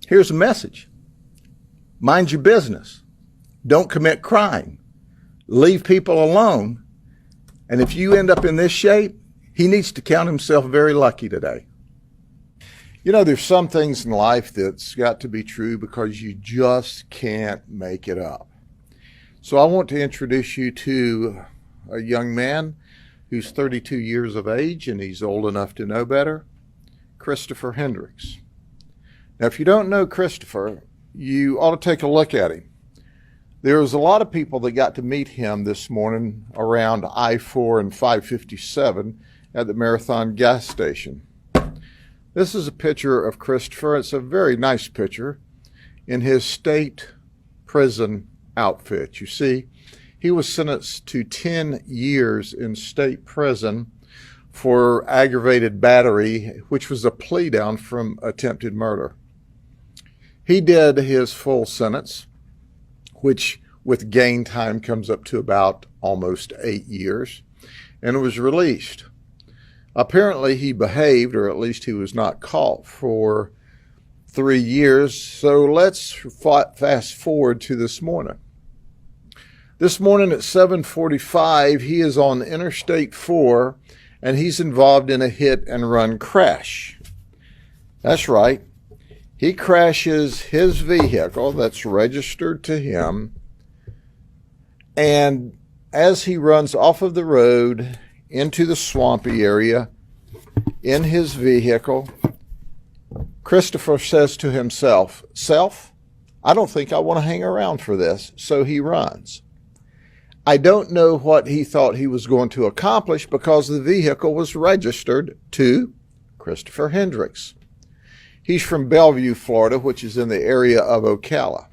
Here's a message. Mind your business. Don't commit crime. Leave people alone. And if you end up in this shape, he needs to count himself very lucky today. You know, there's some things in life that's got to be true because you just can't make it up. So I want to introduce you to a young man who's 32 years of age, and he's old enough to know better, Christopher Hendricks. Now, if you don't know Christopher, you ought to take a look at him. There was a lot of people that got to meet him this morning around I-4 and 557 at the Marathon gas station. This is a picture of Christopher. It's a very nice picture in his state prison outfit. You see, he was sentenced to 10 years in state prison for aggravated battery, which was a plea down from attempted murder. He did his full sentence, which with gain time comes up to about almost 8 years, and was released. Apparently he behaved, or at least he was not caught, for 3 years. So let's fast forward to this morning. This morning at 7:45, he is on Interstate 4, and he's involved in a hit and run crash. That's right. He crashes his vehicle that's registered to him, and as he runs off of the road into the swampy area in his vehicle, Christopher says to himself, "Self, I don't think I want to hang around for this," so he runs. I don't know what he thought he was going to accomplish because the vehicle was registered to Christopher Hendricks. He's from Bellevue, Florida, which is in the area of Ocala.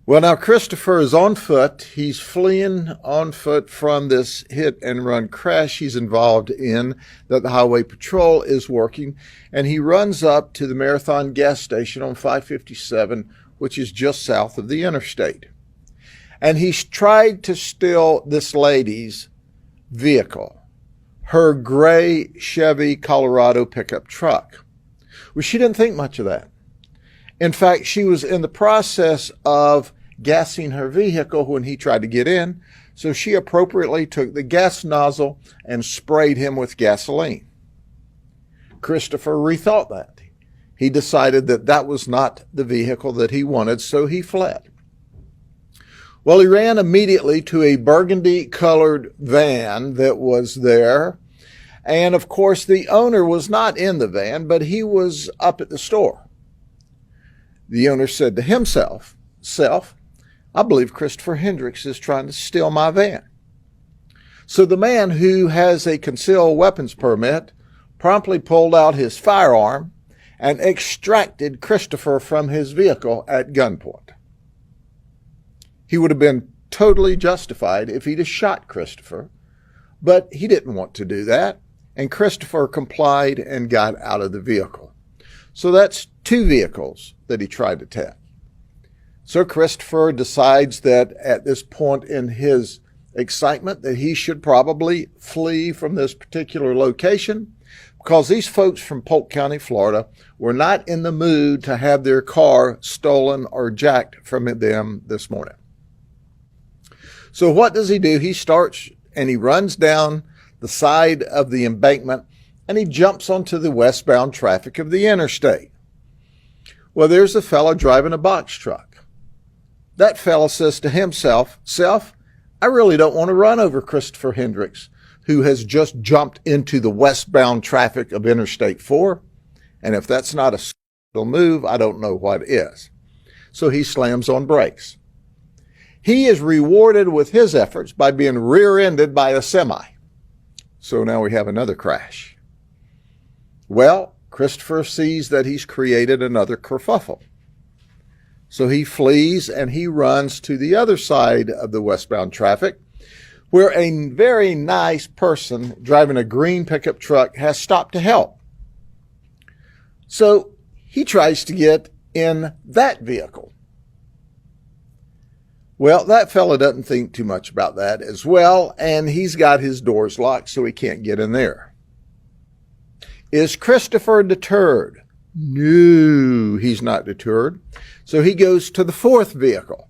Well, now Christopher is on foot. He's fleeing on foot from this hit and run crash he's involved in that the Highway Patrol is working. And he runs up to the Marathon gas station on 557, which is just south of the interstate. And he's tried to steal this lady's vehicle, her gray Chevy Colorado pickup truck. Well, she didn't think much of that. In fact, she was in the process of gassing her vehicle when he tried to get in, so she appropriately took the gas nozzle and sprayed him with gasoline. Christopher rethought that. He decided that that was not the vehicle that he wanted, so he fled. Well, he ran immediately to a burgundy-colored van that was there, and of course the owner was not in the van, but he was up at the store. The owner said to himself, "Self, I believe Christopher Hendricks is trying to steal my van." So the man, who has a concealed weapons permit, promptly pulled out his firearm and extracted Christopher from his vehicle at gunpoint. He would have been totally justified if he'd have shot Christopher, but he didn't want to do that, and Christopher complied and got out of the vehicle. So that's 2 vehicles that he tried to take. So Christopher decides that at this point in his excitement that he should probably flee from this particular location because these folks from Polk County, Florida, were not in the mood to have their car stolen or jacked from them this morning. So what does he do? He starts and he runs down the side of the embankment and he jumps onto the westbound traffic of the interstate. Well, there's a fellow driving a box truck. That fellow says to himself, "Self, I really don't want to run over Christopher Hendricks, who has just jumped into the westbound traffic of Interstate 4. And if that's not a skillful move, I don't know what is." So he slams on brakes. He is rewarded with his efforts by being rear-ended by a semi. So now we have another crash. Well, Christopher sees that he's created another kerfuffle. So he flees and he runs to the other side of the westbound traffic, where a very nice person driving a green pickup truck has stopped to help. So he tries to get in that vehicle. Well, that fella doesn't think too much about that as well, and he's got his doors locked so he can't get in there. Is Christopher deterred? No, he's not deterred. So he goes to the fourth vehicle.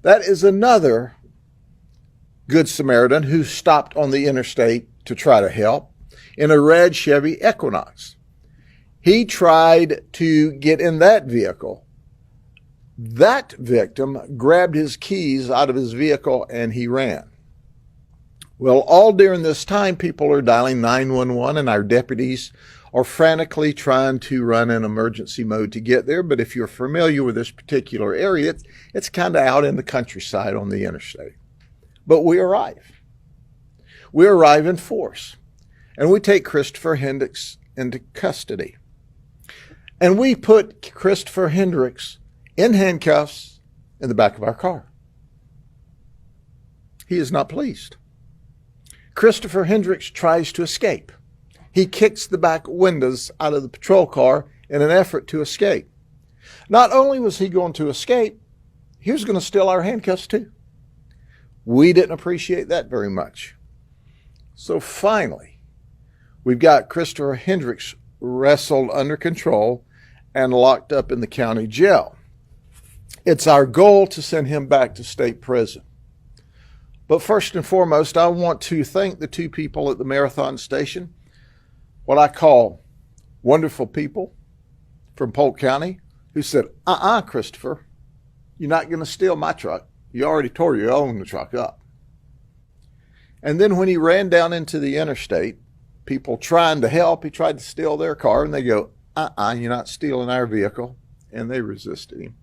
That is another Good Samaritan who stopped on the interstate to try to help in a red Chevy Equinox. He tried to get in that vehicle. That victim grabbed his keys out of his vehicle and he ran. Well, all during this time, people are dialing 911 and our deputies are frantically trying to run in emergency mode to get there. But if you're familiar with this particular area, it's kind of out in the countryside on the interstate. But we arrive. We arrive in force. And we take Christopher Hendricks into custody. And we put Christopher Hendricks in handcuffs in the back of our car. He is not pleased. Christopher Hendricks tries to escape. He kicks the back windows out of the patrol car in an effort to escape. Not only was he going to escape, he was going to steal our handcuffs too. We didn't appreciate that very much. So finally, we've got Christopher Hendricks wrestled under control and locked up in the county jail. It's our goal to send him back to state prison. But first and foremost, I want to thank the two people at the Marathon Station, what I call wonderful people from Polk County, who said, Christopher, you're not going to steal my truck. You already tore your own truck up. And then when he ran down into the interstate, people trying to help, he tried to steal their car, and they go, you're not stealing our vehicle. And they resisted him.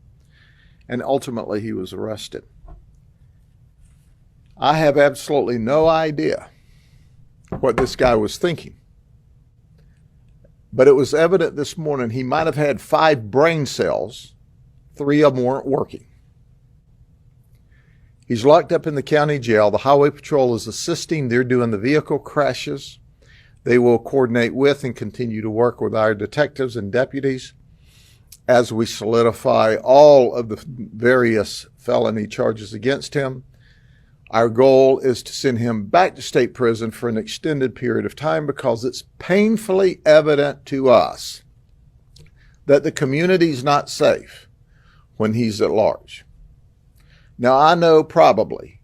And ultimately, he was arrested. I have absolutely no idea what this guy was thinking. But it was evident this morning he might have had 5 brain cells. 3 of them weren't working. He's locked up in the county jail. The Highway Patrol is assisting. They're doing the vehicle crashes. They will coordinate with and continue to work with our detectives and deputies as we solidify all of the various felony charges against him. Our goal is to send him back to state prison for an extended period of time because it's painfully evident to us that the community is not safe when he's at large. Now, I know probably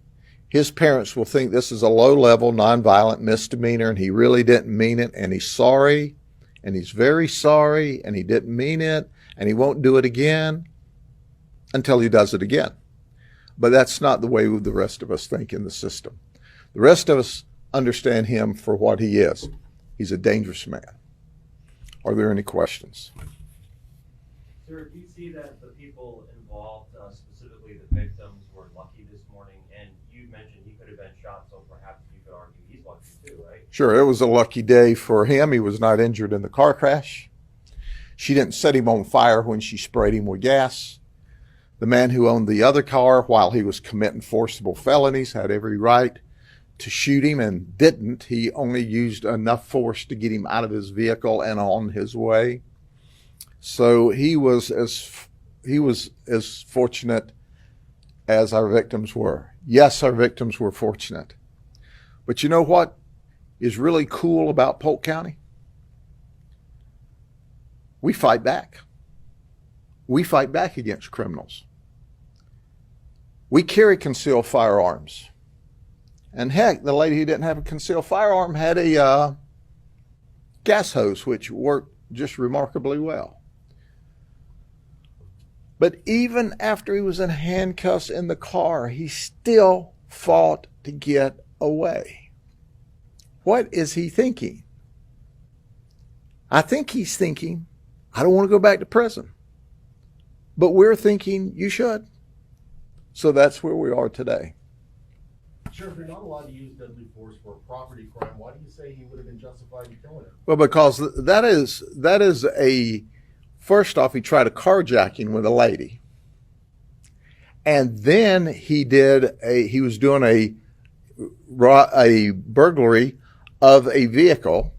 his parents will think this is a low-level, nonviolent misdemeanor, and he really didn't mean it, and he's sorry, and he's very sorry, and he didn't mean it, and he won't do it again until he does it again. But that's not the way the rest of us think in the system. The rest of us understand him for what he is. He's a dangerous man. Are there any questions? Sir, do you see that the people involved, specifically the victims, were lucky this morning? And you mentioned he could have been shot, so perhaps you could argue he's lucky too, right? Sure, it was a lucky day for him. He was not injured in the car crash. She didn't set him on fire when she sprayed him with gas. The man who owned the other car, while he was committing forcible felonies, had every right to shoot him and didn't. He only used enough force to get him out of his vehicle and on his way. So he was as fortunate as our victims were. Yes, our victims were fortunate. But you know what is really cool about Polk County? We fight back. We fight back against criminals. We carry concealed firearms. And heck, the lady who didn't have a concealed firearm had a gas hose, which worked just remarkably well. But even after he was in handcuffs in the car, he still fought to get away. What is he thinking? I think he's thinking, I don't want to go back to prison. But we're thinking, you should. So that's where we are today. Sure, if you're not allowed to use deadly force for a property crime, why do you say he would have been justified in killing him? Well, because that is a, first off, he tried a carjacking with a lady. And then he was doing a burglary of a vehicle.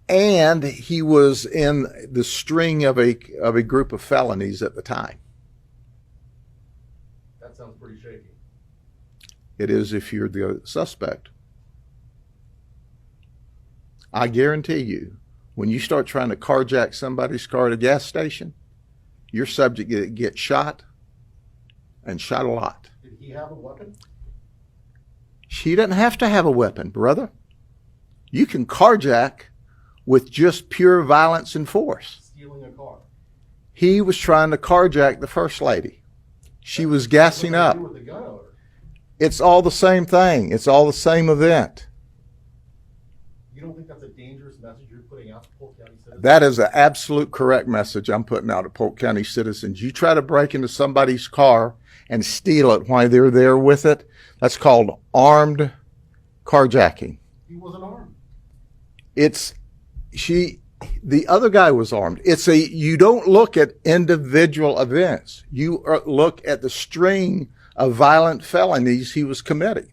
And he was in the string of a group of felonies at the time. That sounds pretty shaky. It is if you're the suspect. I guarantee you, when you start trying to carjack somebody's car at a gas station, you're subject to get shot, and shot a lot. Did he have a weapon? She didn't have to have a weapon, brother. You can carjack with just pure violence and force. Stealing a car. He was trying to carjack the first lady. She was gassing up. With the gun owner. It's all the same thing. It's all the same event. You don't think that's a dangerous message you're putting out to Polk County citizens? That is an absolute correct message I'm putting out to Polk County citizens. You try to break into somebody's car and steal it while they're there with it, that's called armed carjacking. He wasn't armed. The other guy was armed. You don't look at individual events. You look at the string of violent felonies he was committing.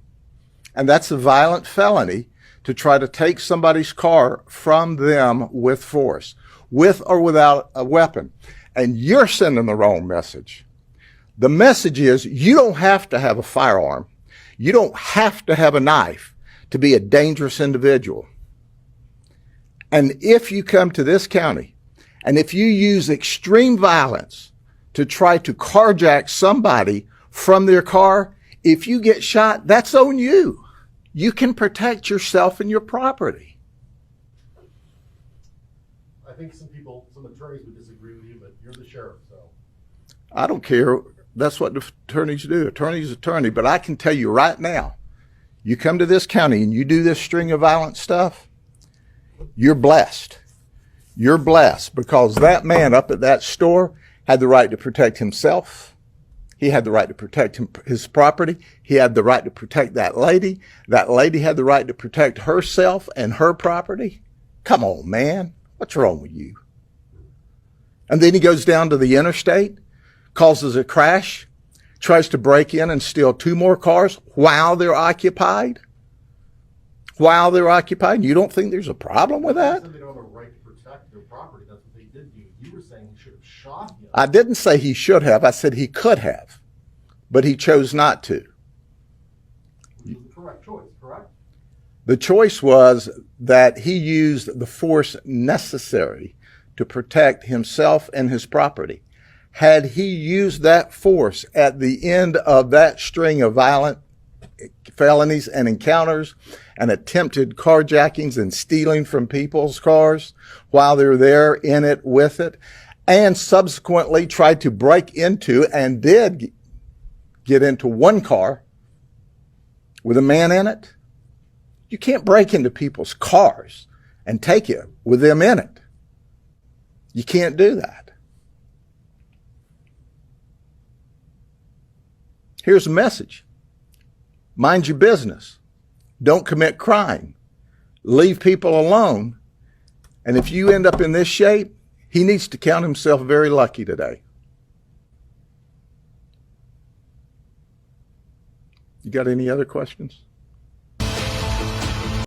And that's a violent felony to try to take somebody's car from them with force, with or without a weapon. And you're sending the wrong message. The message is you don't have to have a firearm. You don't have to have a knife to be a dangerous individual. And if you come to this county and if you use extreme violence to try to carjack somebody from their car, if you get shot, that's on you. You can protect yourself and your property. I think some attorneys would disagree with you, but you're the sheriff, so. I don't care. That's what the attorneys do. Attorney's attorney. But I can tell you right now, you come to this county and you do this string of violent stuff, you're blessed. You're blessed because that man up at that store had the right to protect himself. He had the right to protect his property. He had the right to protect that lady. That lady had the right to protect herself and her property. Come on, man. What's wrong with you? And then he goes down to the interstate, causes a crash, tries to break in and steal 2 more cars while they're occupied. While they're occupied. You don't think there's a problem with that? They said they don't have a right to protect their property. That's what they did do. You were saying he should have shot him. I didn't say he should have. I said he could have, but he chose not to. Which was the correct choice, correct? The choice was that he used the force necessary to protect himself and his property. Had he used that force at the end of that string of violent felonies and encounters and attempted carjackings and stealing from people's cars while they're there in it with it, and subsequently tried to break into and did get into one car with a man in it, you can't break into people's cars and take it with them in it. You can't do that. Here's a message. Mind your business. Don't commit crime. Leave people alone. And if you end up in this shape, he needs to count himself very lucky today. You got any other questions?